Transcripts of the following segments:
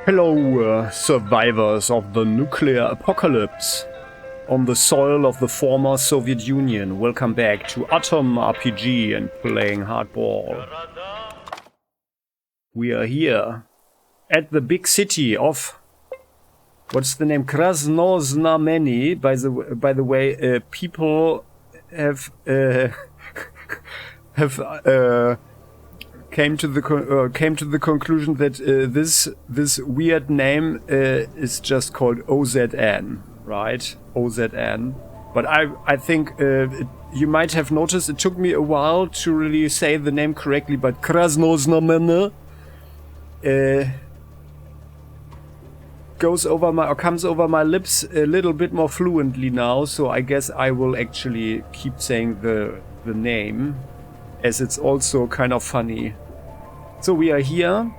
Hello, survivors of the nuclear apocalypse. On the soil of the former Soviet Union, welcome back to Atom RPG and Playing Hardball. We are here at the big city of... what's the name? Krasnoznamenny. By the way, people have came to the conclusion that this weird name is just called OZN, right? OZN. But I think you might have noticed it took me a while to really say the name correctly, but Krasnoznamenny comes over my lips a little bit more fluently now, so I guess I will actually keep saying the name, as it's also kind of funny. So we are here.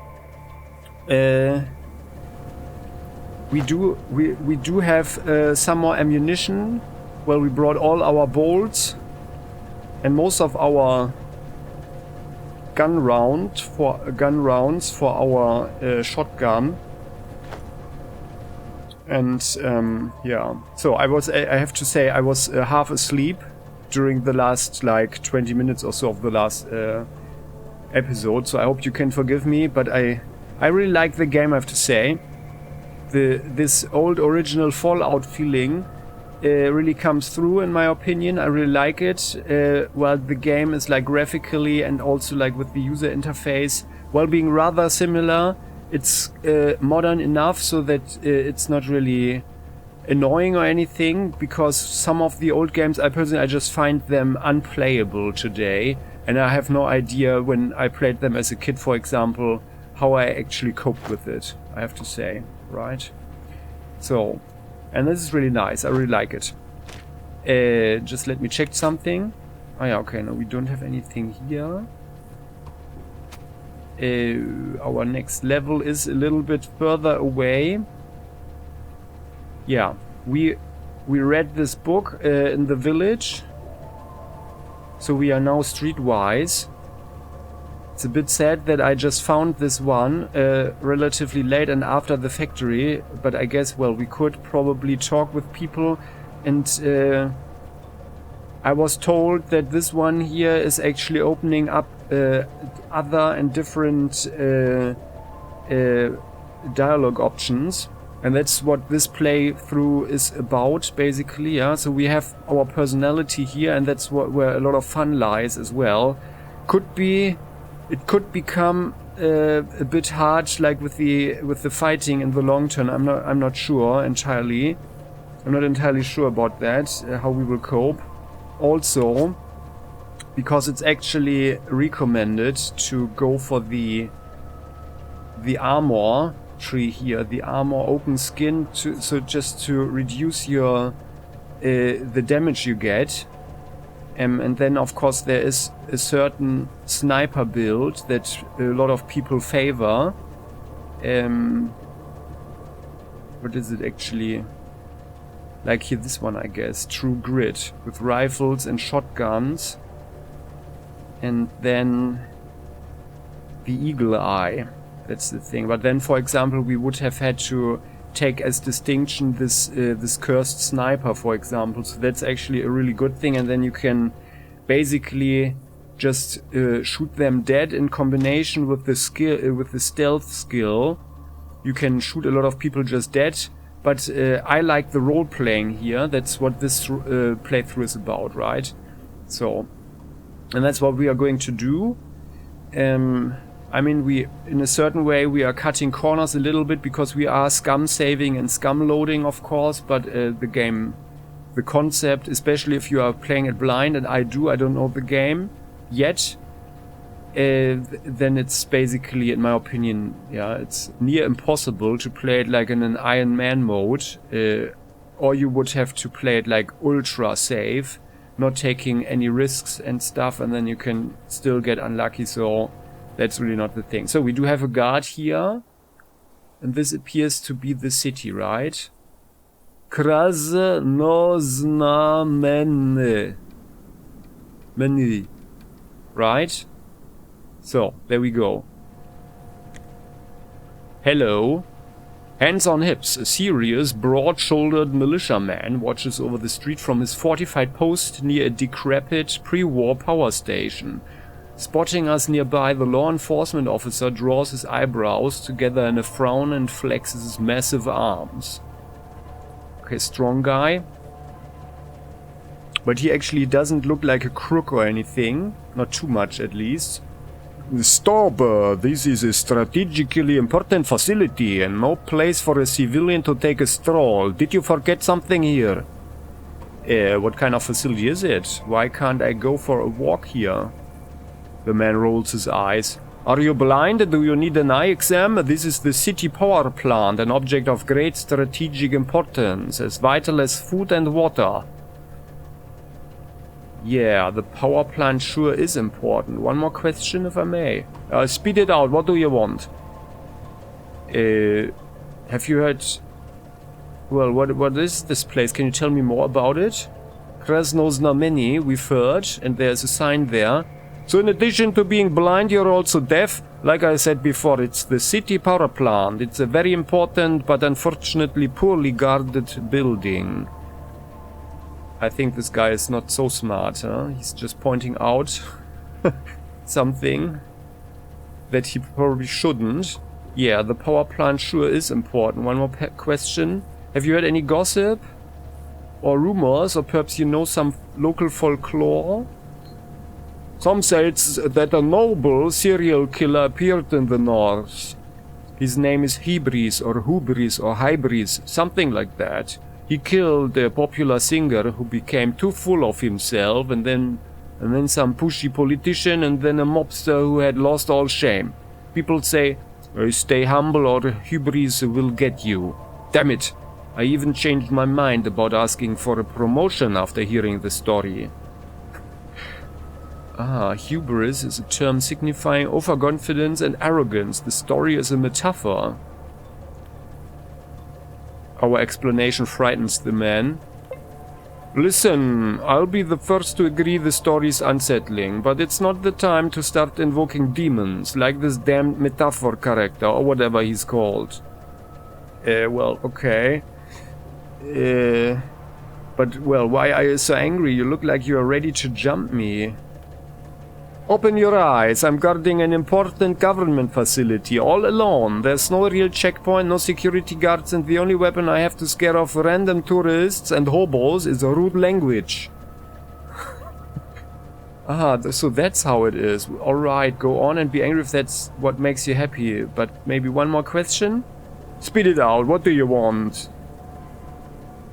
We do have some more ammunition. Well, we brought all our bolts and most of our gun rounds for our shotgun. And yeah, so I have to say I was half asleep during the last like 20 minutes or so of the last episode, so I hope you can forgive me, but I really like the game, I have to say. This old original Fallout feeling really comes through, in my opinion. I really like it. While the game is like graphically and also like with the user interface, while being rather similar, it's modern enough so that it's not really annoying or anything, because some of the old games I just find them unplayable today, and I have no idea when I played them as a kid, for example, how I actually coped with it, I have to say, right? So, and this is really nice, I really like it. Just let me check something. Oh yeah, okay, no, we don't have anything here. Our next level is a little bit further away. Yeah, we read this book in the village, so we are now streetwise. It's a bit sad that I just found this one relatively late and after the factory, but I guess, well, we could probably talk with people, and I was told that this one here is actually opening up other and different dialogue options. And that's what this playthrough is about, basically, yeah. So we have our personality here, and that's where a lot of fun lies as well. It could become a bit hard, like with the fighting in the long term. I'm not sure entirely. I'm not entirely sure about that, how we will cope. Also, because it's actually recommended to go for the armor tree here, the armor open skin, so just to reduce your the damage you get, and then of course there is a certain sniper build that a lot of people favor. What is it actually? Like here, this one, I guess, True Grit, with rifles and shotguns, and then the Eagle Eye. That's the thing. But then, for example, we would have had to take as distinction this cursed sniper, for example. So that's actually a really good thing. And then you can basically just shoot them dead in combination with the skill, with the stealth skill. You can shoot a lot of people just dead. But I like the role playing here. That's what this playthrough is about, right? So, and that's what we are going to do. I mean, in a certain way, we are cutting corners a little bit because we are scum saving and scum loading, of course, but the game, the concept, especially if you are playing it blind, and I don't know the game yet, then it's basically, in my opinion, yeah, it's near impossible to play it like in an Iron Man mode, or you would have to play it like ultra safe, not taking any risks and stuff, and then you can still get unlucky, so that's really not the thing. So we do have a guard here, and this appears to be the city, right? Krasnoznamenny. Right? So, there we go. Hello. Hands on hips, a serious, broad-shouldered militiaman watches over the street from his fortified post near a decrepit pre-war power station. Spotting us nearby, the law enforcement officer draws his eyebrows together in a frown and flexes his massive arms. Okay, strong guy. But he actually doesn't look like a crook or anything. Not too much, at least. Stop! This is a strategically important facility and no place for a civilian to take a stroll. Did you forget something here? What kind of facility is it? Why can't I go for a walk here? The man rolls his eyes. Are you blind? Do you need an eye exam? This is the city power plant, an object of great strategic importance, as vital as food and water. Yeah, the power plant sure is important. One more question, if I may. Speed it out. What do you want? Have you heard... Well, what is this place? Can you tell me more about it? Krasnoznamenny, we've heard, and there's a sign there. So in addition to being blind, you're also deaf? Like I said before, it's the city power plant. It's a very important, but unfortunately poorly guarded building. I think this guy is not so smart, huh? He's just pointing out something that he probably shouldn't. Yeah, the power plant sure is important. One more question. Have you heard any gossip? Or rumors? Or perhaps you know some local folklore? Some say that a noble serial killer appeared in the north. His name is Hybris or Hubris or Hybris, something like that. He killed a popular singer who became too full of himself, and then some pushy politician, and then a mobster who had lost all shame. People say, stay humble or hubris will get you. Damn it, I even changed my mind about asking for a promotion after hearing the story. Hubris is a term signifying overconfidence and arrogance. The story is a metaphor. Our explanation frightens the man. Listen, I'll be the first to agree the story's unsettling, but it's not the time to start invoking demons, like this damned metaphor character, or whatever he's called. Well, okay. But, well, why are you so angry? You look like you are ready to jump me. Open your eyes, I'm guarding an important government facility, all alone. There's no real checkpoint, no security guards, and the only weapon I have to scare off random tourists and hobos is a rude language. So that's how it is. Alright, go on and be angry if that's what makes you happy. But maybe one more question? Spit it out, what do you want?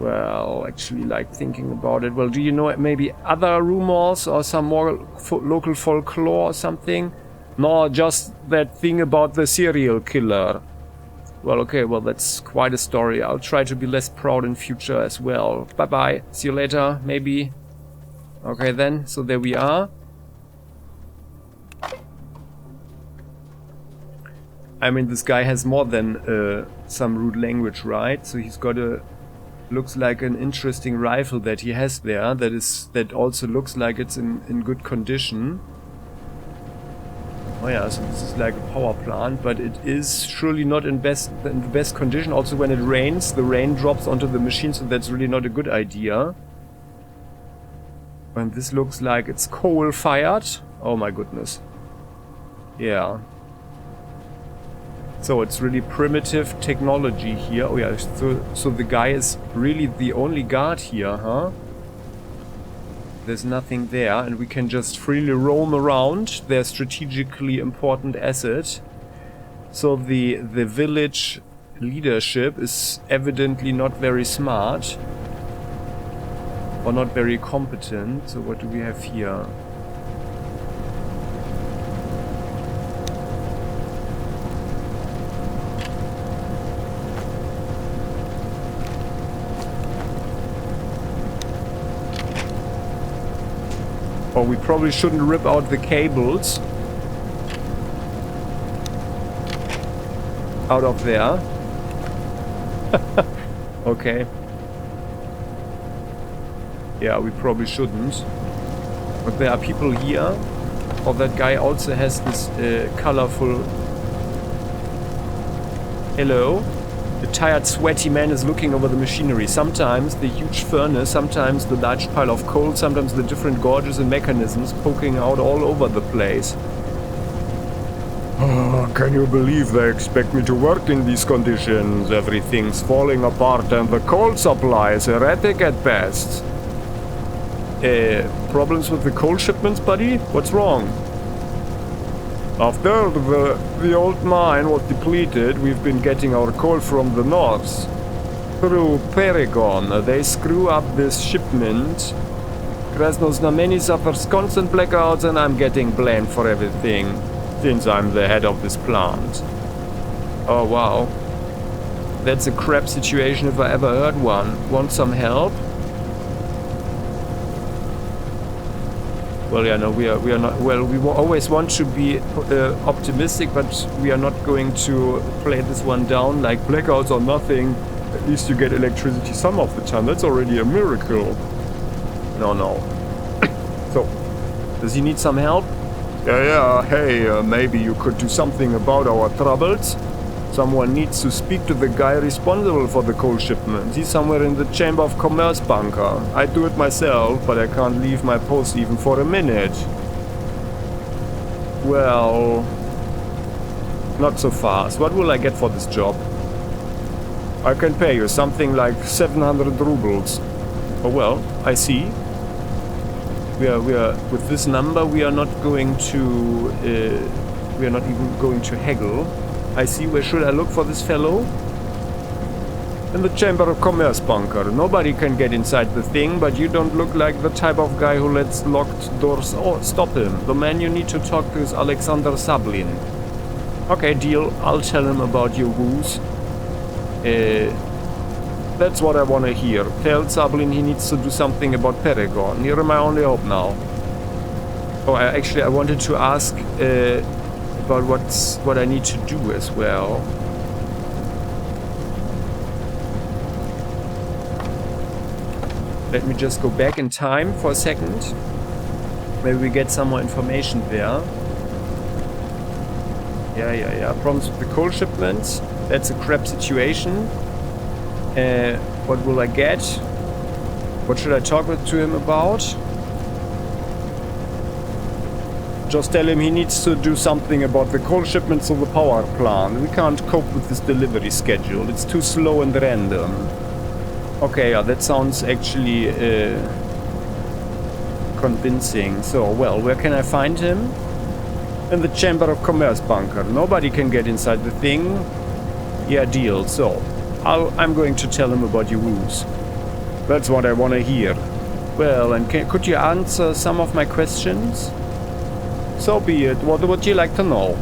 Well, actually, like thinking about it. Well, do you know maybe other rumors or some more local folklore or something? No, just that thing about the serial killer. Well, okay, well, that's quite a story. I'll try to be less proud in future as well. Bye-bye. See you later, maybe. Okay, then. So there we are. I mean, this guy has more than some rude language, right? So he's got a... Looks like an interesting rifle that he has there. That also looks like it's in good condition. Oh yeah, so this is like a power plant, but it is surely not in the best condition. Also, when it rains, the rain drops onto the machine, so that's really not a good idea. And this looks like it's coal-fired. Oh my goodness. Yeah. So it's really primitive technology here. Oh yeah, so the guy is really the only guard here, huh? There's nothing there, and we can just freely roam around. They're strategically important asset. So the village leadership is evidently not very smart. Or not very competent. So what do we have here? Oh, we probably shouldn't rip out the cables out of there. Okay. Yeah, we probably shouldn't. But there are people here. Oh, that guy also has this colorful... Hello? The tired, sweaty man is looking over the machinery. Sometimes the huge furnace, sometimes the large pile of coal, sometimes the different gorges and mechanisms poking out all over the place. Oh, can you believe they expect me to work in these conditions? Everything's falling apart and the coal supply is erratic at best. Problems with the coal shipments, buddy? What's wrong? After the old mine was depleted, we've been getting our coal from the north. Through Paragon, they screw up this shipment. Krasnoznamenny suffers constant blackouts and I'm getting blamed for everything, since I'm the head of this plant. Oh wow. That's a crap situation if I ever heard one. Want some help? Well, yeah, no, we are not. Well, we always want to be optimistic, but we are not going to play this one down like blackouts or nothing. At least you get electricity some of the time. That's already a miracle. No. So, does he need some help? Yeah. Hey, maybe you could do something about our troubles. Someone needs to speak to the guy responsible for the coal shipment. He's somewhere in the Chamber of Commerce bunker. I'd do it myself, but I can't leave my post even for a minute. Well, not so fast. What will I get for this job? I can pay you something like 700 rubles. Oh well, I see. We are with this number. We are not going to. We are not even going to haggle. I see. Where should I look for this fellow? In the Chamber of Commerce bunker. Nobody can get inside the thing, but you don't look like the type of guy who lets locked doors stop him. The man you need to talk to is Alexander Sablin. Okay, deal. I'll tell him about your woes. That's what I want to hear. Tell Sablin he needs to do something about Paragon. You're my only hope now. Oh, I wanted to ask about what I need to do as well. Let me just go back in time for a second. Maybe we get some more information there. Yeah. Problems with the coal shipments. That's a crap situation. What will I get? What should I talk to him about? Just tell him he needs to do something about the coal shipments of the power plant. We can't cope with this delivery schedule. It's too slow and random. Okay, yeah, that sounds actually convincing. So, well, where can I find him? In the Chamber of Commerce bunker. Nobody can get inside the thing. Yeah, deal. So, I'm going to tell him about your woes. That's what I want to hear. Well, and could you answer some of my questions? So be it. What would you like to know?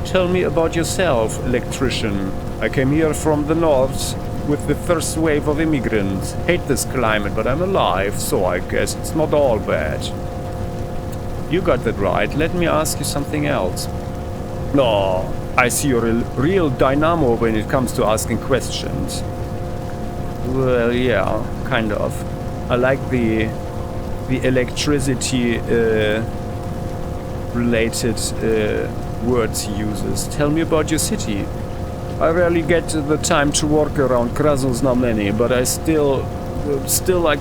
Tell me about yourself, electrician. I came here from the north with the first wave of immigrants. Hate this climate, but I'm alive, so I guess it's not all bad. You got that right. Let me ask you something else. No, I see you're a real dynamo when it comes to asking questions. Well, yeah, kind of. I like the electricity related words he uses. Tell me about your city. I rarely get the time to walk around Krasnoznamenny, but I still I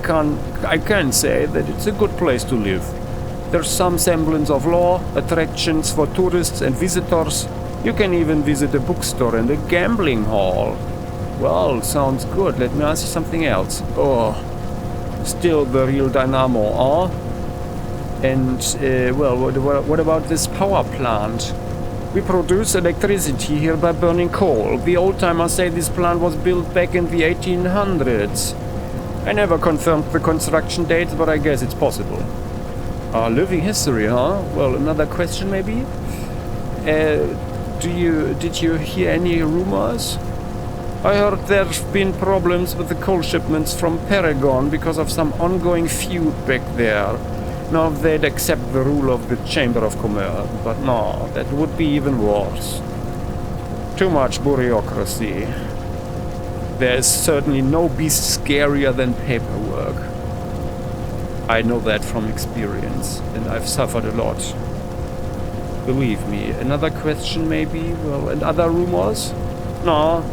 can say that it's a good place to live. There's some semblance of law, attractions for tourists and visitors. You can even visit a bookstore and a gambling hall. Well, sounds good. Let me ask you something else. Oh, still the real dynamo, huh? And, well, what about this power plant? We produce electricity here by burning coal. The old-timers say this plant was built back in the 1800s. I never confirmed the construction dates, but I guess it's possible. Living history, huh? Well, another question maybe? Did you hear any rumors? I heard there's been problems with the coal shipments from Paragon because of some ongoing feud back there. Now they'd accept the rule of the Chamber of Commerce, but no, that would be even worse. Too much bureaucracy. There's certainly no beast scarier than paperwork. I know that from experience, and I've suffered a lot. Believe me. Another question maybe? Well, and other rumors? No.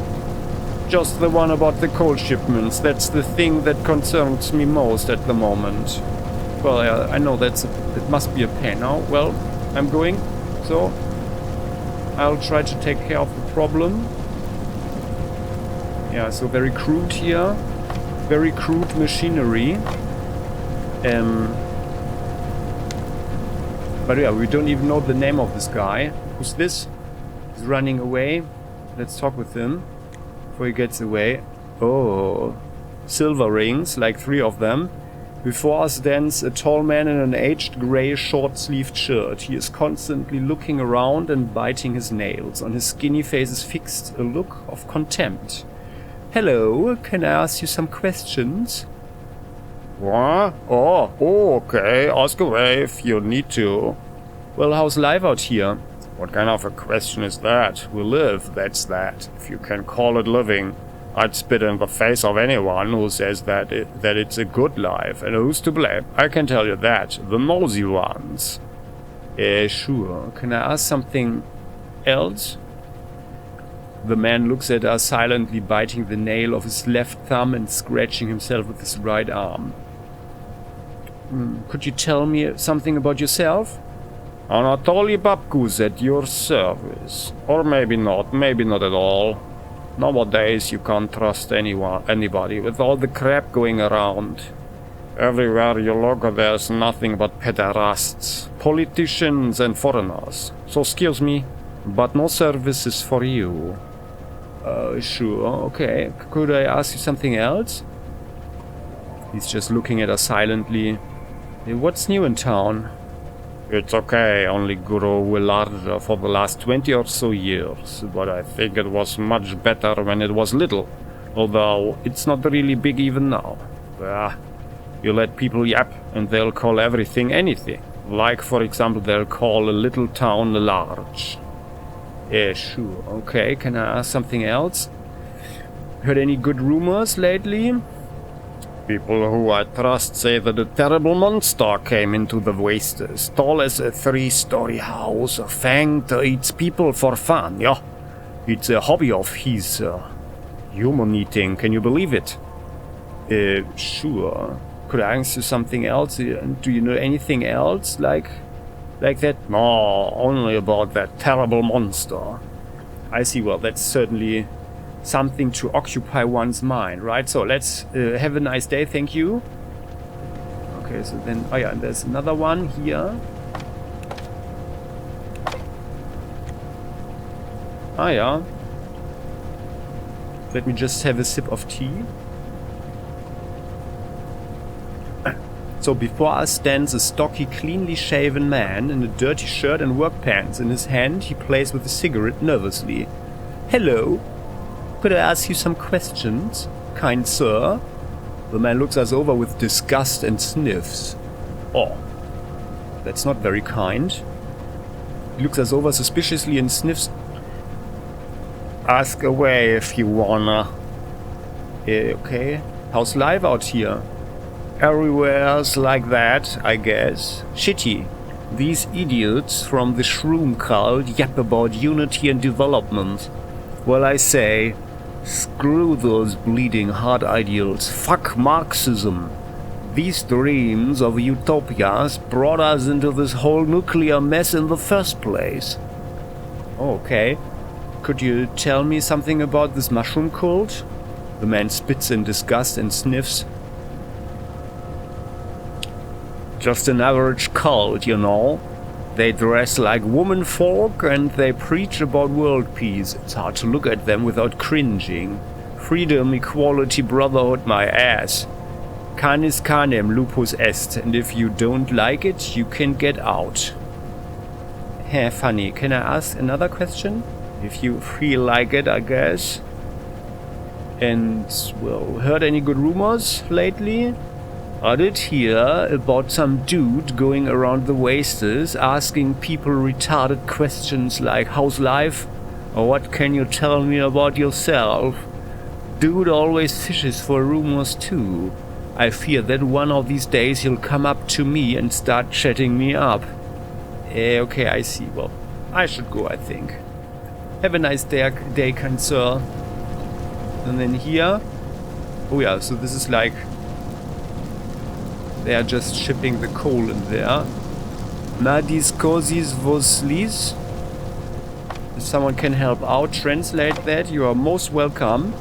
Just the one about the coal shipments. That's the thing that concerns me most at the moment. Well, I know it must be a pain now. Well, I'm going, so I'll try to take care of the problem. Yeah, so very crude here. Very crude machinery. But yeah, we don't even know the name of this guy. Who's this? He's running away. Let's talk with him before he gets away. Oh, silver rings, like 3 of them. Before us stands a tall man in an aged grey short-sleeved shirt. He is constantly looking around and biting his nails. On his skinny face is fixed a look of contempt. Hello, can I ask you some questions? What? Oh, okay, ask away if you need to. Well, how's life out here? What kind of a question is that? We live, that's that. If you can call it living. I'd spit in the face of anyone who says that it's a good life. And who's to blame? I can tell you that. The nosy ones. Sure. Can I ask something else? The man looks at us, silently biting the nail of his left thumb and scratching himself with his right arm. Could you tell me something about yourself? Anatoly Babkus at your service. Or maybe not at all. Nowadays you can't trust anybody with all the crap going around. Everywhere you look there's nothing but pederasts, politicians and foreigners. So excuse me, but no services for you. Sure, okay. Could I ask you something else? He's just looking at us silently. What's new in town? It's okay, only grew larger for the last 20 or so years, but I think it was much better when it was little, although it's not really big even now. You let people yap and they'll call everything anything. Like, for example, they'll call a little town large. Yeah, sure, okay, can I ask something else? Heard any good rumors lately? People who I trust say that a terrible monster came into the wastes, tall as a 3-story house, fanged, eats people for fun, yeah. It's a hobby of his, human eating, can you believe it? Sure. Could I ask you something else? Do you know anything else, like that? No, only about that terrible monster. I see, well, that's certainly something to occupy one's mind, right? So let's have a nice day, thank you. Okay, so then, oh yeah, and there's another one here. Ah yeah. Let me just have a sip of tea. So before us stands a stocky, cleanly shaven man in a dirty shirt and work pants. In his hand he plays with a cigarette nervously. Hello. Could I ask you some questions, kind sir? The man looks us over with disgust and sniffs. Oh, that's not very kind. He looks us over suspiciously and sniffs. Ask away if you wanna. Okay. How's life out here? Everywhere's like that, I guess. Shitty. These idiots from the shroom cult yap about unity and development. Well, I say, screw those bleeding heart ideals. Fuck Marxism. These dreams of utopias brought us into this whole nuclear mess in the first place. Okay. Could you tell me something about this mushroom cult? The man spits in disgust and sniffs. Just an average cult, you know. They dress like womenfolk and they preach about world peace. It's hard to look at them without cringing. Freedom, equality, brotherhood, my ass. Canis canem lupus est, and if you don't like it, you can get out. Heh, funny. Can I ask another question? If you feel like it, I guess. And, well, heard any good rumors lately? I did hear about some dude going around the wastes asking people retarded questions like how's life? Or what can you tell me about yourself? Dude always fishes for rumors too. I fear that one of these days he'll come up to me and start chatting me up. Okay, I see. Well, I should go, I think. Have a nice day, kind sir. And then here... Oh yeah, so this is like... They are just shipping the coal in there. Nadis kozis voslis. If someone can help out, translate that. You are most welcome.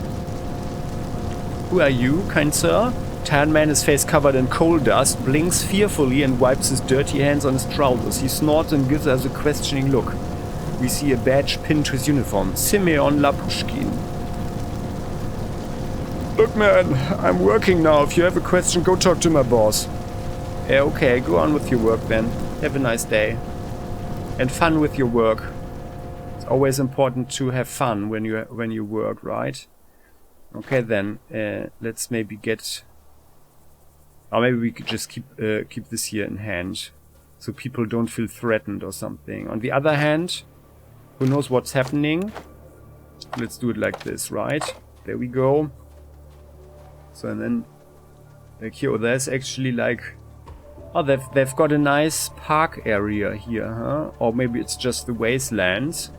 Who are you, kind sir? Tan man, his face covered in coal dust, blinks fearfully and wipes his dirty hands on his trousers. He snorts and gives us a questioning look. We see a badge pinned to his uniform. Simeon Lapushkin. Look man, I'm working now. If you have a question, go talk to my boss. Yeah, okay, go on with your work then. Have a nice day. And fun with your work. It's always important to have fun when you work, right? Okay then, let's maybe get... Or maybe we could just keep this here in hand. So people don't feel threatened or something. On the other hand, who knows what's happening? Let's do it like this, right? There we go. So and then... Like here, oh, there's actually like... Oh, they've got a nice park area here, huh? Or maybe it's just the Wasteland.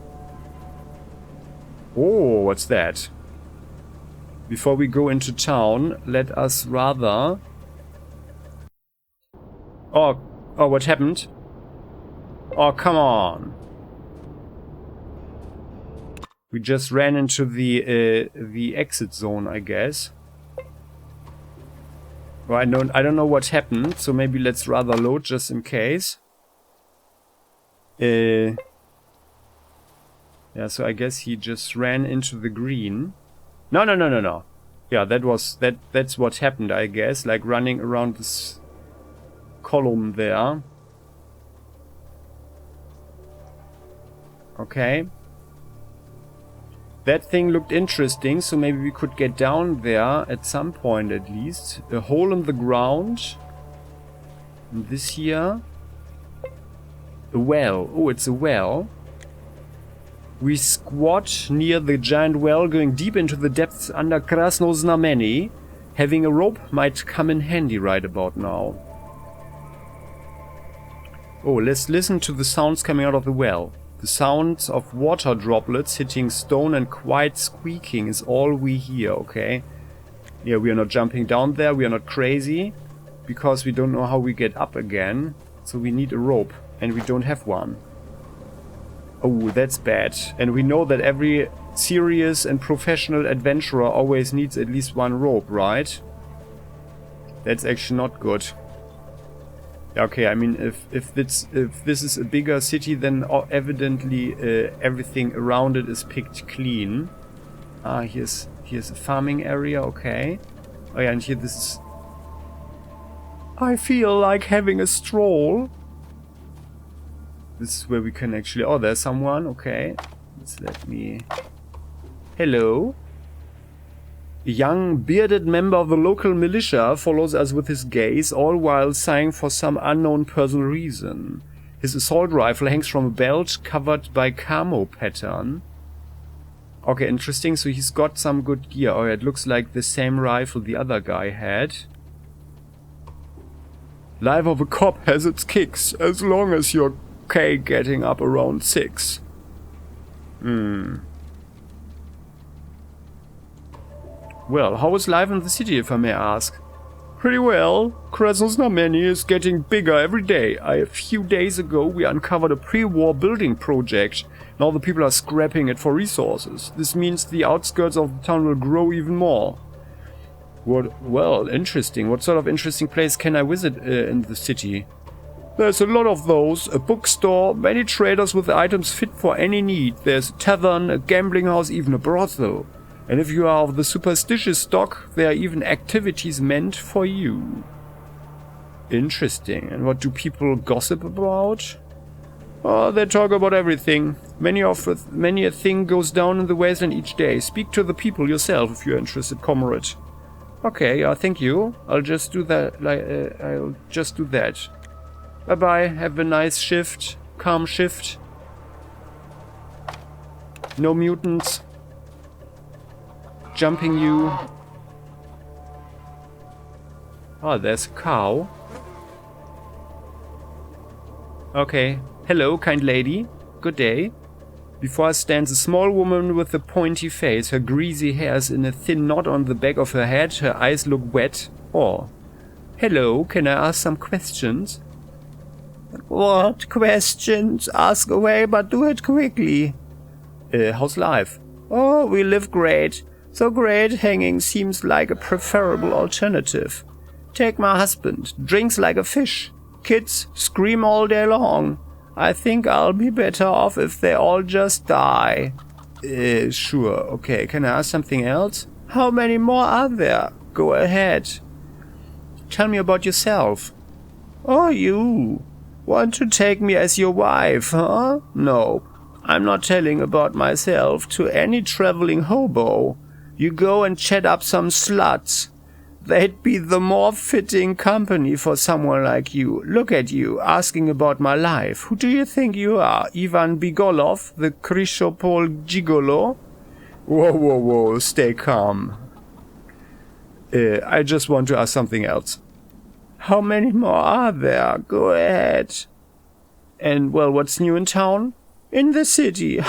Oh, what's that? Before we go into town, let us rather... Oh, what happened? Oh, come on. We just ran into the exit zone, I guess. Well, I don't know what happened, so maybe let's rather load just in case. Yeah, so I guess he just ran into the green. No. Yeah, that's what happened, I guess. Like running around this column there. Okay. That thing looked interesting, so maybe we could get down there at some point at least. A hole in the ground. And this here. A well. Oh, it's a well. We squat near the giant well, going deep into the depths under Krasnoznamenny. Having a rope might come in handy right about now. Oh, let's listen to the sounds coming out of the well. The sounds of water droplets hitting stone and quiet squeaking is all we hear, okay? Yeah, we are not jumping down there, we are not crazy. Because we don't know how we get up again. So we need a rope, and we don't have one. Oh, that's bad. And we know that every serious and professional adventurer always needs at least one rope, right? That's actually not good. Okay, I mean, if this is a bigger city, then evidently everything around it is picked clean. Ah, here's a farming area, okay. Oh yeah, and here this is... I feel like having a stroll. This is where we can actually... Oh, there's someone, okay. Let's let me... Hello. A young, bearded member of the local militia follows us with his gaze, all while sighing for some unknown personal reason. His assault rifle hangs from a belt covered by camo pattern. Okay, interesting. So he's got some good gear. Oh, it looks like the same rifle the other guy had. Life of a cop has its kicks, as long as you're okay getting up around 6. Well, how is life in the city, if I may ask? Pretty well. Krasnoznamenny is getting bigger every day. A few days ago we uncovered a pre-war building project. Now the people are scrapping it for resources. This means the outskirts of the town will grow even more. Well, interesting. What sort of interesting place can I visit in the city? There's a lot of those. A bookstore, many traders with items fit for any need. There's a tavern, a gambling house, even a brothel. And if you are of the superstitious stock, there are even activities meant for you. Interesting. And what do people gossip about? Oh, they talk about everything. Many a thing goes down in the Wasteland each day. Speak to the people yourself if you're interested, comrade. Okay, thank you. I'll just do that. I'll just do that. Bye bye. Have a nice shift. Calm shift. No mutants jumping you. Oh, there's a cow. Okay. Hello, kind lady. Good day. Before us stands a small woman with a pointy face. Her greasy hair is in a thin knot on the back of her head. Her eyes look wet. Oh. Hello, can I ask some questions? What questions? Ask away, but do it quickly. How's life? Oh, we live great. So great, hanging seems like a preferable alternative. Take my husband. Drinks like a fish. Kids scream all day long. I think I'll be better off if they all just die. Sure. Okay, can I ask something else? How many more are there? Go ahead. Tell me about yourself. Oh, you want to take me as your wife, huh? No, I'm not telling about myself to any traveling hobo. You go and chat up some sluts. They'd be the more fitting company for someone like you. Look at you, asking about my life. Who do you think you are? Ivan Bigolov, the Krishopol Gigolo? Whoa, stay calm. I just want to ask something else. How many more are there? Go ahead. And, well, what's new in town? In the city.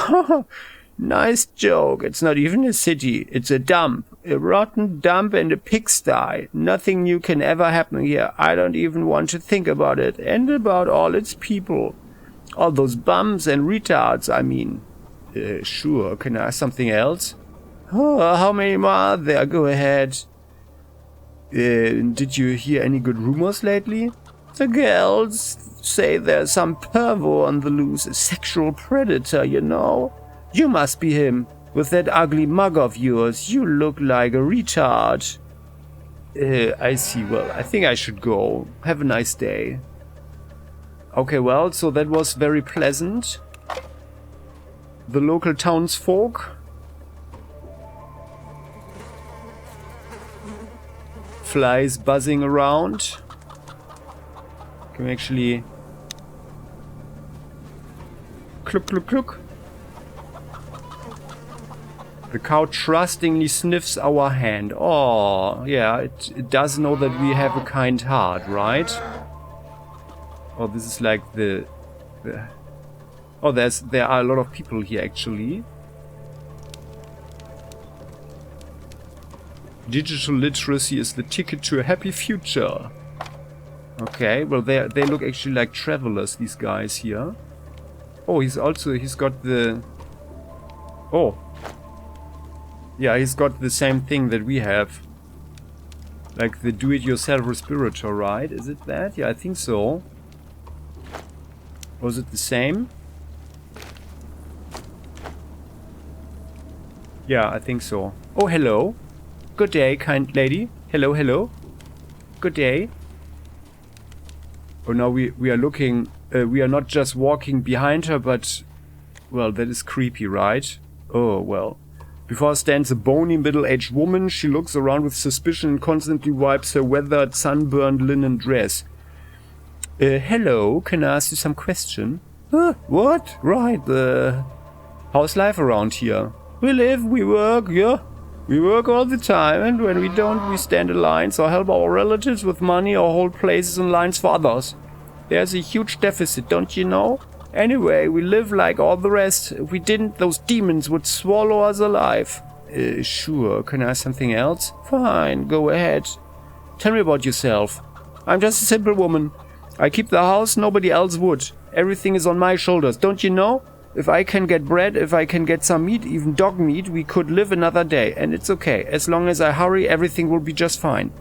Nice joke. It's not even a city. It's a dump. A rotten dump and a pigsty. Nothing new can ever happen here. I don't even want to think about it. And about all its people. All those bums and retards, I mean. Sure. Can I ask something else? Oh, how many more are there? Go ahead. Did you hear any good rumors lately? The girls say there's some pervo on the loose. A sexual predator, you know. You must be him. With that ugly mug of yours, you look like a retard. I see. Well, I think I should go. Have a nice day. Okay, well, so that was very pleasant. The local townsfolk. Flies buzzing around. Can we actually... Cluck, cluck, cluck. The cow trustingly sniffs our hand. Oh, yeah, it does know that we have a kind heart, right? Oh, this is like the oh, there are a lot of people here, actually. Digital literacy is the ticket to a happy future. Okay, well, they look actually like travelers, these guys here. Oh, he's got the... Oh. Yeah, he's got the same thing that we have. Like the do-it-yourself respirator, right? Is it that? Yeah, I think so. Was it the same? Yeah, I think so. Oh, hello. Good day, kind lady. Hello, hello. Good day. Oh, now we are looking... we are not just walking behind her, but... Well, that is creepy, right? Oh, well. Before us stands a bony middle-aged woman. She looks around with suspicion and constantly wipes her weathered, sunburned linen dress. Hello, can I ask you some question? What? Right, how's life around here? We live, we work, yeah. We work all the time, and when we don't, we stand in lines or help our relatives with money or hold places in lines for others. There's a huge deficit, don't you know? Anyway, we live like all the rest. If we didn't, those demons would swallow us alive. Sure. Can I ask something else? Fine, go ahead. Tell me about yourself. I'm just a simple woman. I keep the house, nobody else would. Everything is on my shoulders, don't you know? If I can get bread, if I can get some meat, even dog meat, we could live another day. And it's okay. As long as I hurry, everything will be just fine.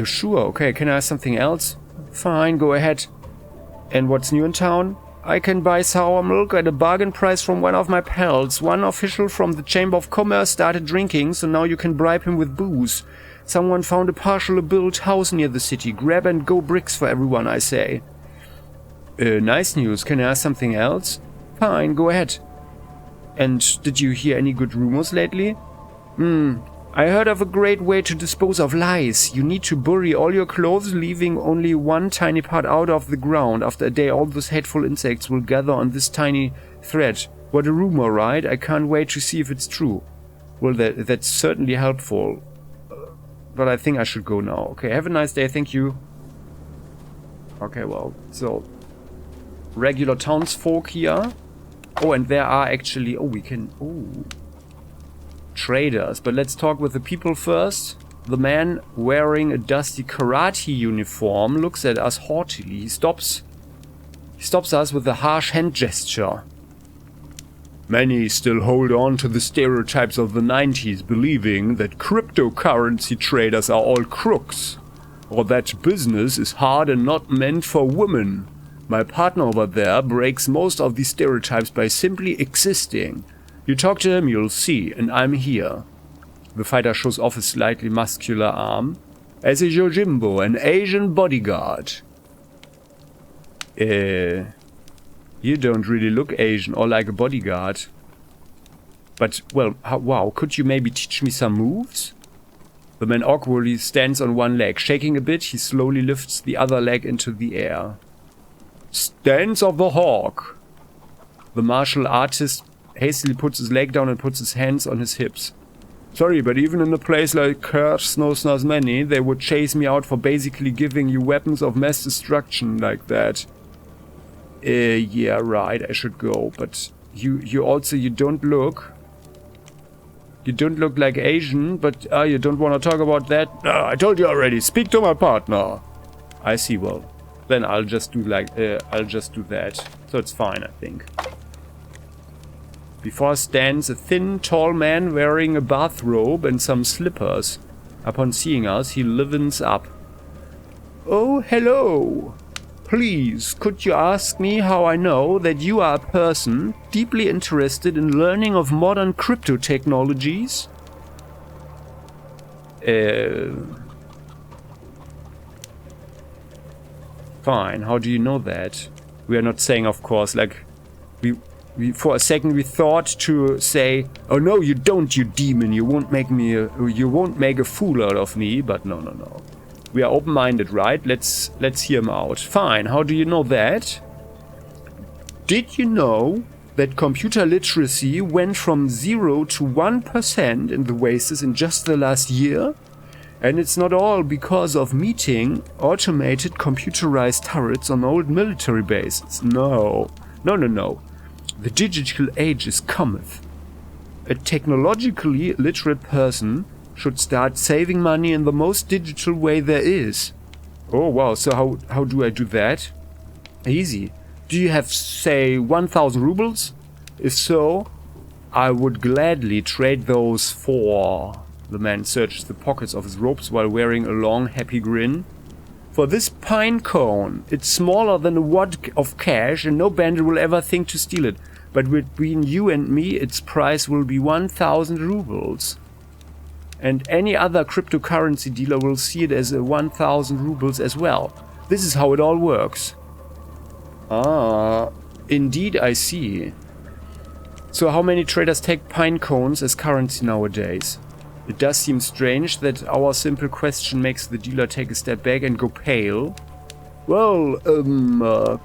Sure. Okay, can I ask something else? Fine, go ahead. And what's new in town? I can buy sour milk at a bargain price from one of my pals. One official from the Chamber of Commerce started drinking, so now you can bribe him with booze. Someone found a partially built house near the city. Grab and go bricks for everyone, I say. Nice news. Can I ask something else? Fine, go ahead. And did you hear any good rumors lately? I heard of a great way to dispose of lice. You need to bury all your clothes, leaving only one tiny part out of the ground. After a day, all those hateful insects will gather on this tiny thread. What a rumor, right? I can't wait to see if it's true. Well, that's certainly helpful. But I think I should go now. Okay, have a nice day, thank you. Okay, well, so... regular townsfolk here. Oh, and there are actually... Oh, we can... Oh. Traders. But let's talk with the people first. The man wearing a dusty karate uniform looks at us haughtily. He stops us with a harsh hand gesture. Many still hold on to the stereotypes of the 90s, believing that cryptocurrency traders are all crooks, or that business is hard and not meant for women. My partner over there breaks most of these stereotypes by simply existing. You talk to him, you'll see, and I'm here. The fighter shows off his slightly muscular arm. As a Yojimbo, an Asian bodyguard. You don't really look Asian or like a bodyguard. But, well, wow, could you maybe teach me some moves? The man awkwardly stands on one leg. Shaking a bit, he slowly lifts the other leg into the air. Stance of the hawk. The martial artist hastily puts his leg down and puts his hands on his hips. Sorry, but even in a place like Krasnoznamenny, they would chase me out for basically giving you weapons of mass destruction like that. Yeah, right, I should go, but you don't look like Asian, but you don't want to talk about that? I told you already, speak to my partner. I see, well, then I'll just do that, so it's fine, I think. Before us stands a thin, tall man wearing a bathrobe and some slippers. Upon seeing us, he livens up. Oh, hello. Please, could you ask me how I know that you are a person deeply interested in learning of modern crypto technologies? Fine, how do you know that? We are not saying, of course, like, we for a second we thought to say, oh no, you don't, you demon, you won't make a fool out of me, but no. We are open-minded, right? Let's hear him out. Fine, how do you know that? Did you know that computer literacy went from 0 to 1% in the Wastes in just the last year? And it's not all because of meeting automated computerized turrets on old military bases. No. The digital age is cometh. A technologically literate person should start saving money in the most digital way there is. Oh wow, so how do I do that? Easy. Do you have, say, 1,000 rubles? If so, I would gladly trade those for... The man searches the pockets of his robes while wearing a long, happy grin. For this pine cone, it's smaller than a wad of cash and no bandit will ever think to steal it. But between you and me, its price will be 1,000 rubles. And any other cryptocurrency dealer will see it as 1,000 rubles as well. This is how it all works. Ah, indeed I see. So how many traders take pine cones as currency nowadays? It does seem strange that our simple question makes the dealer take a step back and go pale. Well,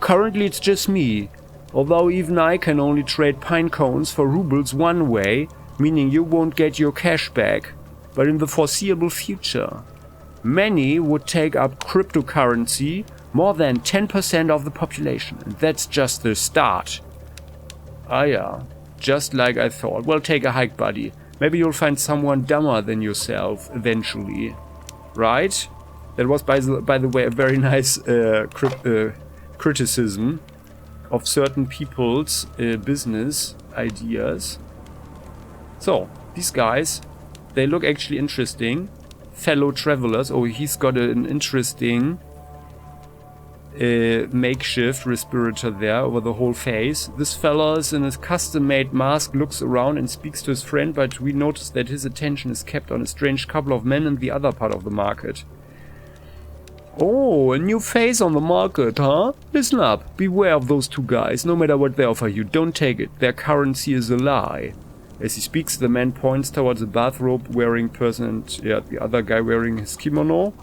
currently it's just me. Although even I can only trade pine cones for rubles one way, meaning you won't get your cash back. But in the foreseeable future, many would take up cryptocurrency, more than 10% of the population. And that's just the start. Ah yeah, just like I thought. Well, take a hike, buddy. Maybe you'll find someone dumber than yourself eventually. Right? That was, by the way, a very nice criticism of certain people's business ideas. So, these guys, they look actually interesting. Fellow travelers. Oh, he's got an interesting makeshift respirator there over the whole face. This fella's in a custom-made mask, looks around and speaks to his friend, but we notice that his attention is kept on a strange couple of men in the other part of the market. Oh, a new face on the market, huh? Listen up, beware of those two guys. No matter what they offer you, don't take it. Their currency is a lie. As he speaks, the man points towards a bathrobe-wearing person and the other guy wearing his kimono.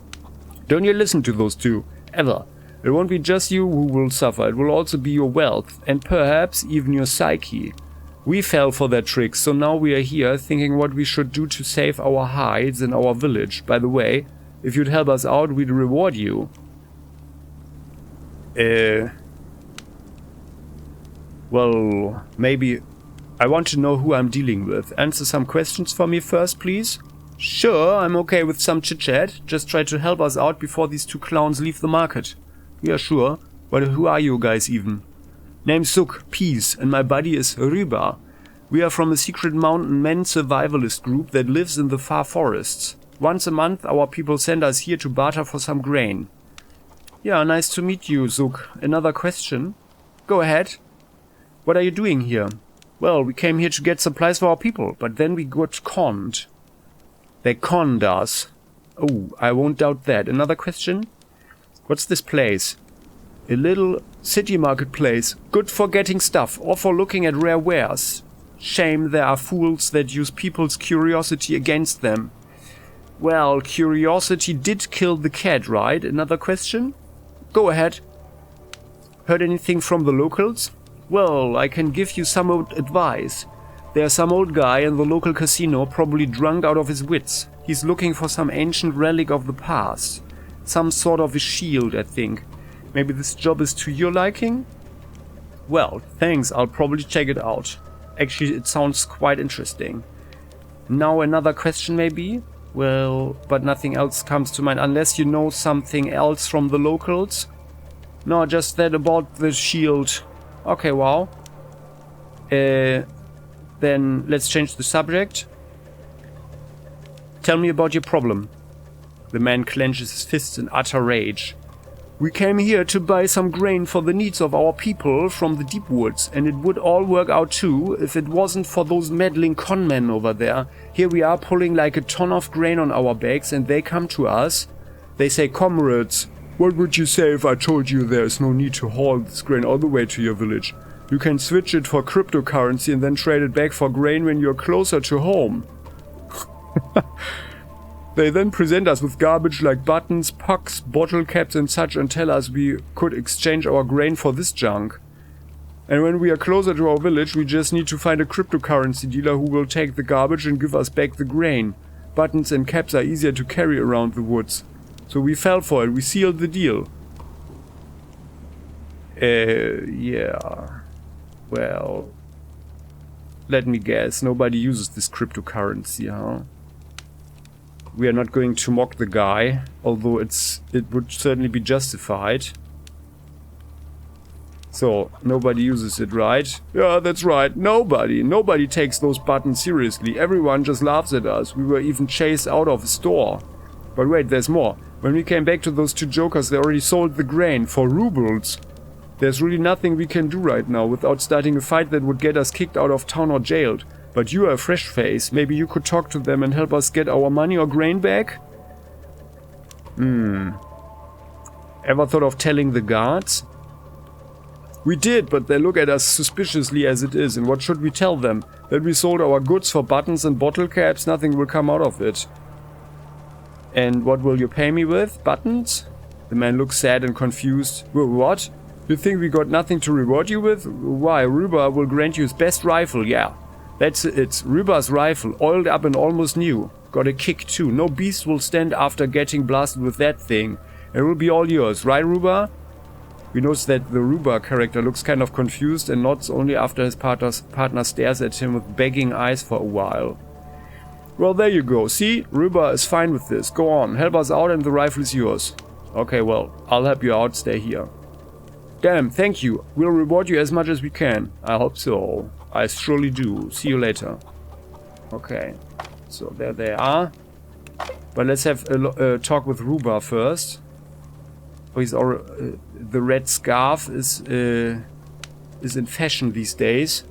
Don't you listen to those two, ever. It won't be just you who will suffer, it will also be your wealth, and perhaps even your psyche. We fell for their tricks, so now we are here thinking what we should do to save our hides and our village. By the way, if you'd help us out, we'd reward you. Well, maybe... I want to know who I'm dealing with. Answer some questions for me first, please. Sure, I'm okay with some chit-chat. Just try to help us out before these two clowns leave the market. Yeah, sure. But who are you guys even? Name's Suk, peace, and my buddy is Ryba. We are from a secret mountain men survivalist group that lives in the far forests. Once a month our people send us here to barter for some grain. Yeah, nice to meet you, Suk. Another question? Go ahead. What are you doing here? Well, we came here to get supplies for our people, but then we got conned. They conned us. Oh, I won't doubt that. Another question? What's this place? A little city marketplace. Good for getting stuff or for looking at rare wares. Shame there are fools that use people's curiosity against them. Well, curiosity did kill the cat, right? Another question? Go ahead. Heard anything from the locals? Well, I can give you some old advice. There's some old guy in the local casino, probably drunk out of his wits. He's looking for some ancient relic of the past. Some sort of a shield, I think. Maybe this job is to your liking? Well, thanks, I'll probably check it out. Actually, it sounds quite interesting. Now another question maybe? Well, but nothing else comes to mind unless you know something else from the locals? No, just that about the shield. Okay, wow. Then let's change the subject. Tell me about your problem. The man clenches his fists in utter rage. We came here to buy some grain for the needs of our people from the deep woods, and it would all work out too if it wasn't for those meddling conmen over there. Here we are pulling like a ton of grain on our backs, and they come to us. They say, comrades, what would you say if I told you there's no need to haul this grain all the way to your village? You can switch it for cryptocurrency and then trade it back for grain when you're closer to home. They then present us with garbage like buttons, pucks, bottle caps and such and tell us we could exchange our grain for this junk. And when we are closer to our village, we just need to find a cryptocurrency dealer who will take the garbage and give us back the grain. Buttons and caps are easier to carry around the woods. So we fell for it, we sealed the deal. Yeah. Well, let me guess, nobody uses this cryptocurrency, huh? We are not going to mock the guy, although it would certainly be justified. So, nobody uses it, right? Yeah, that's right, nobody. Nobody takes those buttons seriously. Everyone just laughs at us. We were even chased out of a store. But wait, there's more. When we came back to those two jokers, they already sold the grain for rubles. There's really nothing we can do right now without starting a fight that would get us kicked out of town or jailed. But you are a fresh face. Maybe you could talk to them and help us get our money or grain back? Ever thought of telling the guards? We did, but they look at us suspiciously as it is. And what should we tell them? That we sold our goods for buttons and bottle caps? Nothing will come out of it. And what will you pay me with? Buttons? The man looks sad and confused. What? You think we got nothing to reward you with? Why, Ryba will grant you his best rifle, yeah. That's it. Ryba's rifle, oiled up and almost new. Got a kick too. No beast will stand after getting blasted with that thing. It will be all yours, right, Ryba? We notice that the Ryba character looks kind of confused and nods only after his partner stares at him with begging eyes for a while. Well, there you go. See? Ryba is fine with this. Go on, help us out and the rifle is yours. Okay, well, I'll help you out. Stay here. Damn, thank you. We'll reward you as much as we can. I hope so. I surely do. See you later. Okay. So there they are. But let's have a talk with Ryba first. Oh, the red scarf is in fashion these days.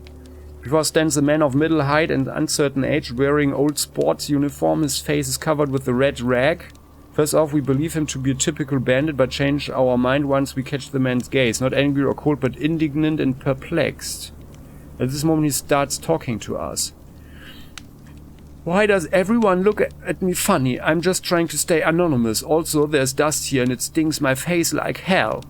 Before stands a man of middle height and uncertain age wearing old sports uniform. His face is covered with a red rag. First off, we believe him to be a typical bandit, but change our mind once we catch the man's gaze. Not angry or cold, but indignant and perplexed. At this moment he starts talking to us. Why does everyone look at me funny? I'm just trying to stay anonymous. Also, there's dust here and it stings my face like hell.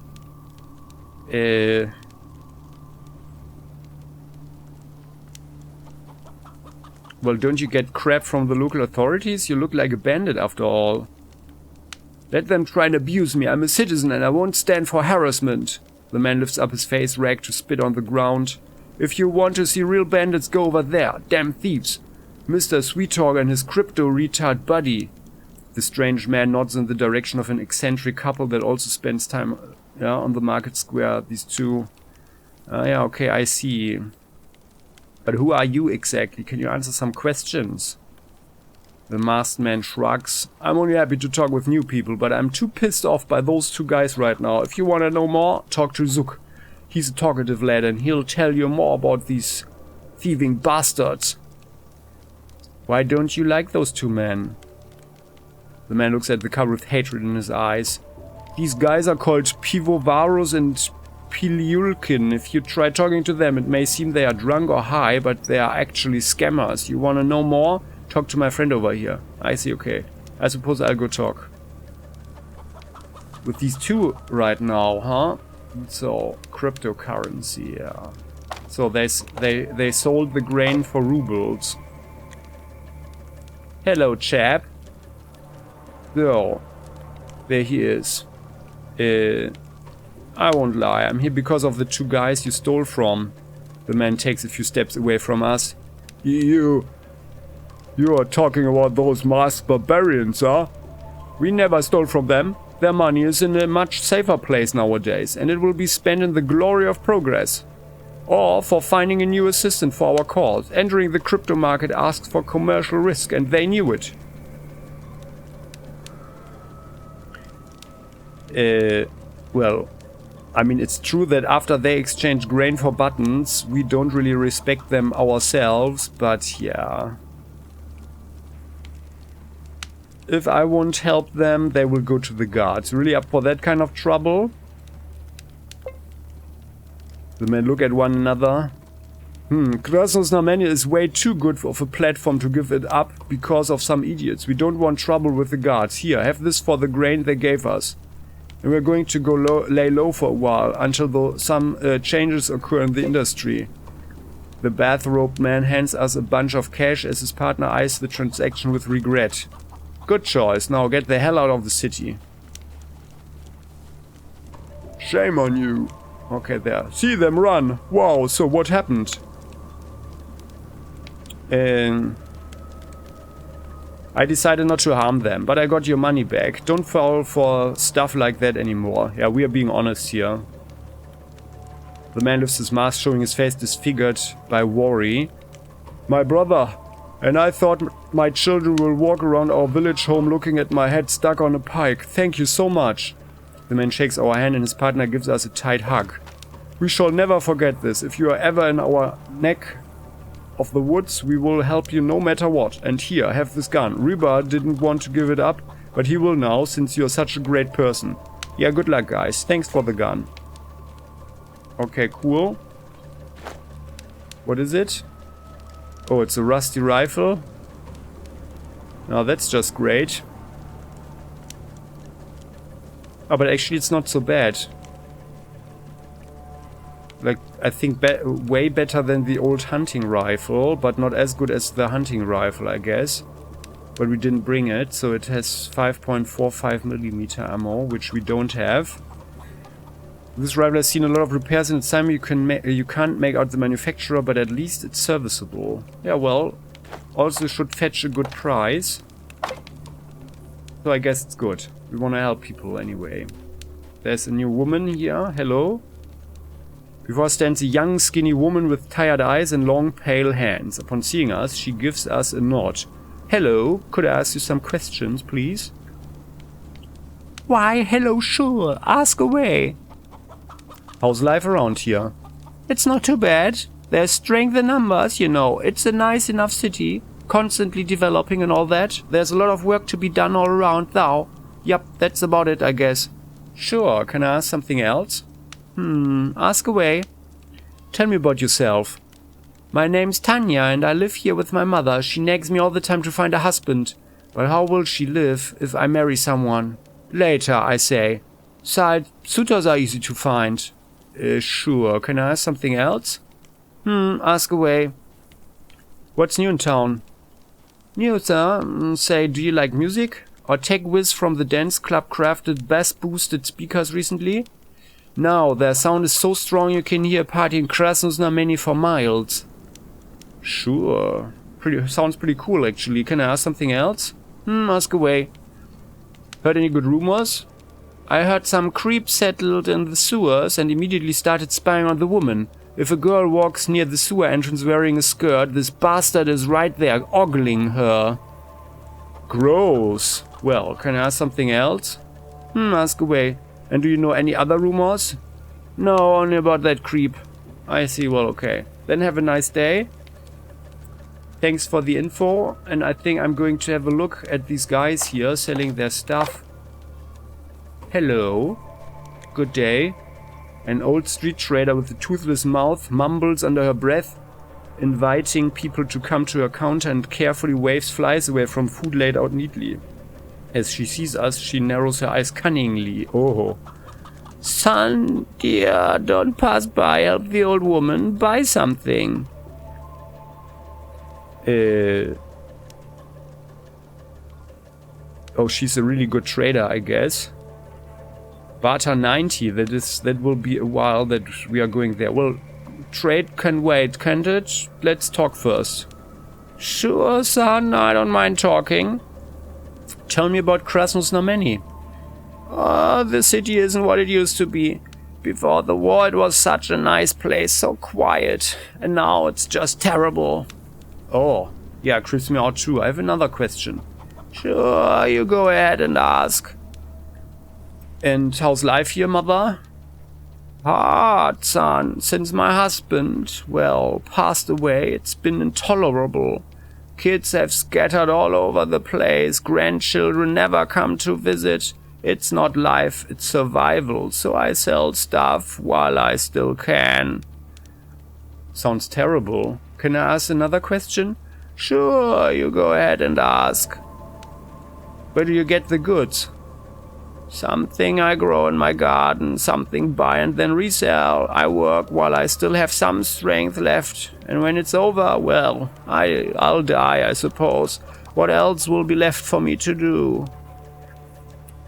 Well, don't you get crap from the local authorities? You look like a bandit after all. Let them try and abuse me. I'm a citizen and I won't stand for harassment. The man lifts up his face rag to spit on the ground. If you want to see real bandits, go over there. Damn thieves. Mr. Sweettalk and his crypto retard buddy. The strange man nods in the direction of an eccentric couple that also spends time on the market square. These two... yeah, okay, I see. But who are you exactly? Can you answer some questions? The masked man shrugs. I'm only happy to talk with new people, but I'm too pissed off by those two guys right now. If you want to know more, talk to Zook. He's a talkative lad and he'll tell you more about these thieving bastards. Why don't you like those two men? The man looks at the couple with hatred in his eyes. These guys are called Pivovarus and Piliulkin. If you try talking to them, it may seem they are drunk or high, but they are actually scammers. You want to know more? Talk to my friend over here. I see, okay. I suppose I'll go talk. With these two right now, huh? So, cryptocurrency, yeah. So they sold the grain for rubles. Hello, chap. So, there he is. I won't lie, I'm here because of the two guys you stole from. The man takes a few steps away from us. You are talking about those masked barbarians, huh? We never stole from them. Their money is in a much safer place nowadays, and it will be spent in the glory of progress. Or for finding a new assistant for our cause. Entering the crypto market asks for commercial risk, and they knew it. Well, I mean, it's true that after they exchange grain for buttons, we don't really respect them ourselves, but yeah. If I won't help them, they will go to the guards. Really up for that kind of trouble? The men look at one another. Krasnoznamenny is way too good of a platform to give it up because of some idiots. We don't want trouble with the guards. Here, have this for the grain they gave us. And we're going to go lay low for a while until some changes occur in the industry. The bathrobe man hands us a bunch of cash as his partner eyes the transaction with regret. Good choice. Now get the hell out of the city. Shame on you. Okay, there. See them run. Wow, so what happened? I decided not to harm them, but I got your money back. Don't fall for stuff like that anymore. Yeah, we are being honest here. The man lifts his mask, showing his face disfigured by worry. My brother, and I thought my children will walk around our village home looking at my head stuck on a pike. Thank you so much. The man shakes our hand and his partner gives us a tight hug. We shall never forget this. If you are ever in our neck of the woods, we will help you no matter what. And here, have this gun. Riba didn't want to give it up, but he will now, since you're such a great person. Yeah, good luck, guys. Thanks for the gun. Okay, cool. What is it? Oh, it's a rusty rifle. Now that's just great. Oh, but actually it's not so bad. Like, I think way better than the old hunting rifle, but not as good as the hunting rifle, I guess. But we didn't bring it, so it has 5.45mm ammo, which we don't have. This rifle has seen a lot of repairs in its time. You can't make out the manufacturer, but at least it's serviceable. Yeah, well, also should fetch a good price. So I guess it's good. We want to help people anyway. There's a new woman here. Hello. Before us stands a young, skinny woman with tired eyes and long, pale hands. Upon seeing us, she gives us a nod. Hello, could I ask you some questions, please? Why, hello, sure. Ask away. How's life around here? It's not too bad. There's strength in numbers, you know. It's a nice enough city. Constantly developing and all that. There's a lot of work to be done all around, though. Yep, that's about it, I guess. Sure, can I ask something else? Ask away. Tell me about yourself. My name's Tanya and I live here with my mother. She nags me all the time to find a husband. But how will she live if I marry someone? Later, I say. Besides, suitors are easy to find. Sure. Can I ask something else? Ask away. What's new in town? New, sir? Say, do you like music? Or take whiz from the dance club crafted bass-boosted speakers recently? Now, their sound is so strong you can hear a party in Krasnoznamenny for miles. Sure. Sounds pretty cool, actually. Can I ask something else? Ask away. Heard any good rumors? I heard some creep settled in the sewers and immediately started spying on the woman. If a girl walks near the sewer entrance wearing a skirt, this bastard is right there, ogling her. Gross. Well, can I ask something else? Ask away. And do you know any other rumors? No, only about that creep. I see, well, okay. Then have a nice day. Thanks for the info, and I think I'm going to have a look at these guys here selling their stuff. Hello. Good day. An old street trader with a toothless mouth mumbles under her breath, inviting people to come to her counter and carefully waves flies away from food laid out neatly. As she sees us, she narrows her eyes cunningly. Oh. Son, dear, don't pass by. Help the old woman. Buy something. Oh, she's a really good trader, I guess. Barter 90, that will be a while that we are going there. Well, trade can wait, can't it? Let's talk first. Sure, son, I don't mind talking. Tell me about Krasnoznamenny. Oh, the city isn't what it used to be. Before the war it was such a nice place, so quiet. And now it's just terrible. Oh, yeah, creeps me out too. I have another question. Sure, you go ahead and ask. And how's life here, mother? Hard, son. Since my husband, well, passed away, it's been intolerable. Kids have scattered all over the place. Grandchildren never come to visit. It's not life, it's survival. So I sell stuff while I still can. Sounds terrible. Can I ask another question? Sure, you go ahead and ask. Where do you get the goods? Something I grow in my garden, something buy and then resell. I work while I still have some strength left. And when it's over, well, I'll die, I suppose. What else will be left for me to do?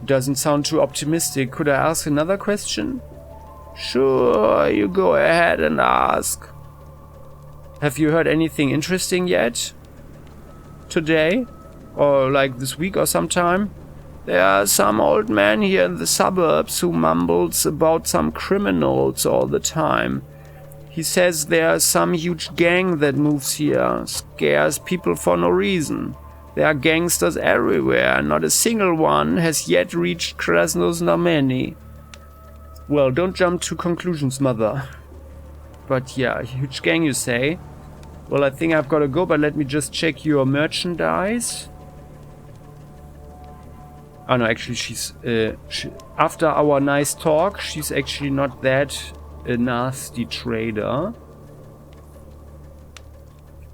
Doesn't sound too optimistic. Could I ask another question? Sure, you go ahead and ask. Have you heard anything interesting yet? Today? Or like this week or sometime? There are some old man here in the suburbs who mumbles about some criminals all the time. He says there's some huge gang that moves here, scares people for no reason. There are gangsters everywhere, not a single one has yet reached Krasnoznamenny. Well, don't jump to conclusions, mother. But yeah, huge gang you say? Well, I think I've got to go, but let me just check your merchandise. Oh no, actually she's... after our nice talk, she's actually not that a nasty trader.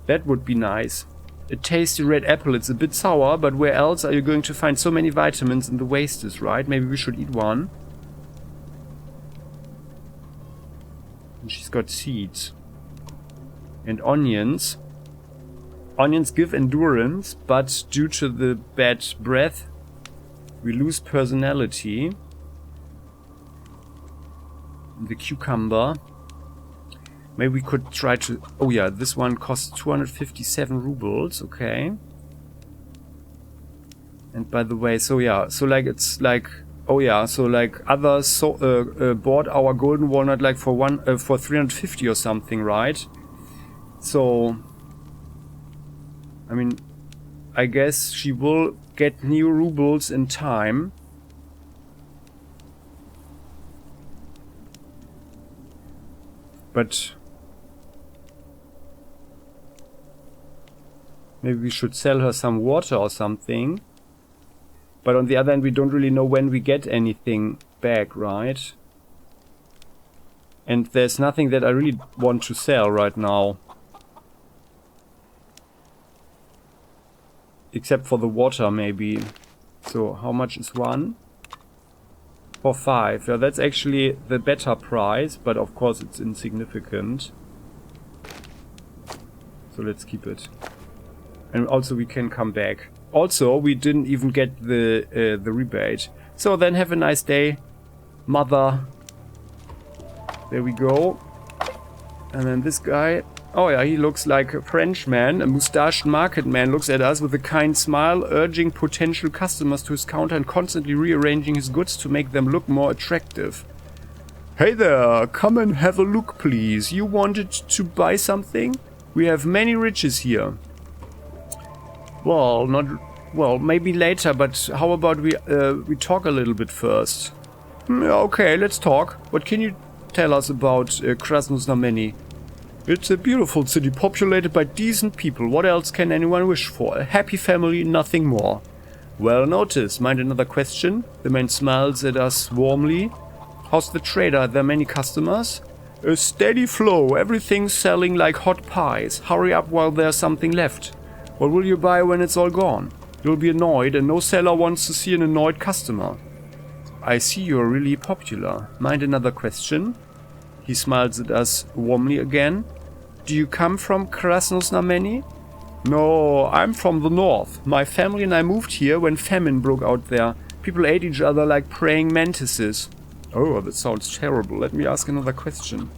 That would be nice. A tasty red apple. It's a bit sour, but where else are you going to find so many vitamins in the wastes, right? Maybe we should eat one. And she's got seeds. And onions. Onions give endurance, but due to the bad breath, we lose personality. The cucumber. Maybe we could try to... Oh yeah, this one costs 257 rubles, okay. And by the way, so yeah, so like it's like... Oh yeah, so like others bought our golden walnut like for 350 or something, right? So... I mean, I guess she will get new rubles in time. But maybe we should sell her some water or something. But on the other hand, we don't really know when we get anything back, right? And there's nothing that I really want to sell right now. Except for the water, maybe. So, how much is one? For 5. Yeah, that's actually the better price, but of course it's insignificant. So let's keep it. And also we can come back. Also, we didn't even get the rebate. So then have a nice day, mother. There we go. And then this guy. Oh yeah, he looks like a Frenchman. A mustached market man looks at us with a kind smile, urging potential customers to his counter and constantly rearranging his goods to make them look more attractive. Hey there, come and have a look please. You wanted to buy something? We have many riches here. Well, maybe later, but how about we talk a little bit first? Okay, let's talk. What can you tell us about Krasnoznamenny? It's a beautiful city populated by decent people. What else can anyone wish for? A happy family, nothing more. Well noticed. Mind another question? The man smiles at us warmly. How's the trader? Are there many customers? A steady flow. Everything's selling like hot pies. Hurry up while there's something left. What will you buy when it's all gone? You'll be annoyed, and no seller wants to see an annoyed customer. I see you're really popular. Mind another question? He smiles at us warmly again. Do you come from Krasnoznamenny? No, I'm from the north. My family and I moved here when famine broke out there. People ate each other like praying mantises. Oh, that sounds terrible. Let me ask another question.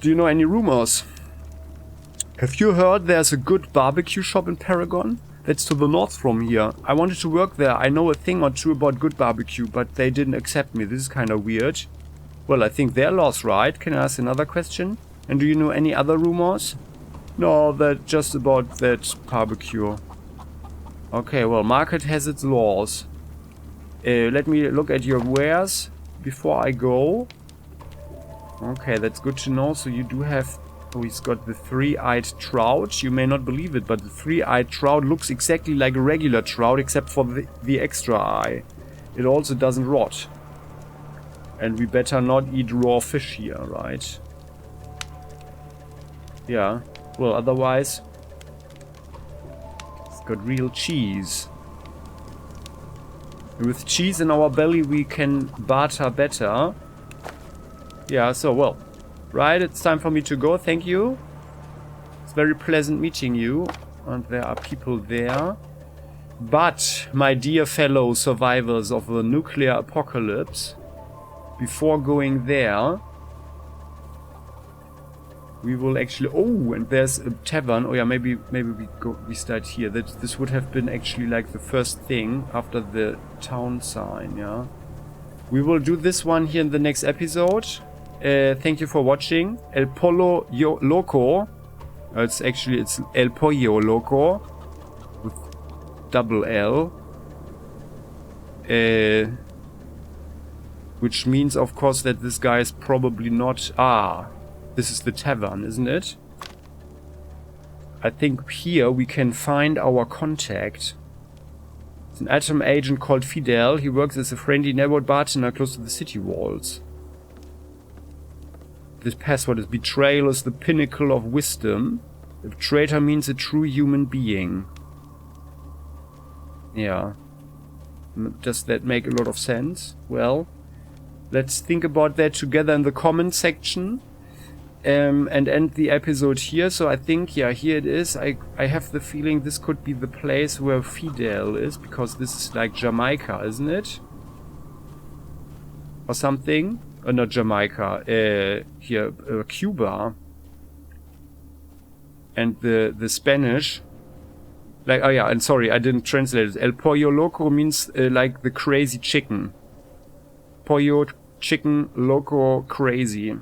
Do you know any rumors? Have you heard there's a good barbecue shop in Paragon? That's to the north from here. I wanted to work there. I know a thing or two about good barbecue, but they didn't accept me. This is kind of weird. Well, I think they're lost, right? Can I ask another question? And do you know any other rumors? No, that's just about that barbecue. Okay, well, market has its laws. Let me look at your wares before I go. Okay, that's good to know. So you do have... Oh, he's got the three-eyed trout. You may not believe it, but the three-eyed trout looks exactly like a regular trout, except for the extra eye. It also doesn't rot. And we better not eat raw fish here, right? Yeah. Well, otherwise... It's got real cheese. With cheese in our belly, we can barter better. Yeah, so, well. Right, it's time for me to go. Thank you. It's very pleasant meeting you. And there are people there. But, my dear fellow survivors of the nuclear apocalypse... Before going there, we will actually... Oh, and there's a tavern. Oh yeah, maybe we start here. This would have been actually like the first thing after the town sign, yeah. We will do this one here in the next episode. Thank you for watching. El Pollo Loco. It's El Pollo Loco with double L. Which means, of course, that this guy is probably not... Ah, this is the tavern, isn't it? I think here we can find our contact. It's an Atom agent called Fidel. He works as a friendly neighborhood bartender close to the city walls. This password is: betrayal is the pinnacle of wisdom. A traitor means a true human being. Yeah. Does that make a lot of sense? Well... Let's think about that together in the comment section and end the episode here. So I think, yeah, here it is. I have the feeling this could be the place where Fidel is, because this is like Jamaica, isn't it? Or something? Not Jamaica. Here, Cuba. And the Spanish. Like, oh yeah, and sorry, I didn't translate it. El Pollo Loco means like the crazy chicken. Pollo chicken loco crazy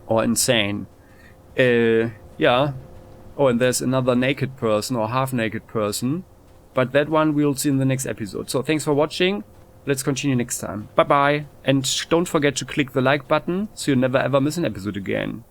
or insane. Yeah. Oh, and there's another naked person or half naked person, but that one we'll see in the next episode. So thanks for watching. Let's continue next time. Bye bye, and don't forget to click the like button so you never ever miss an episode again.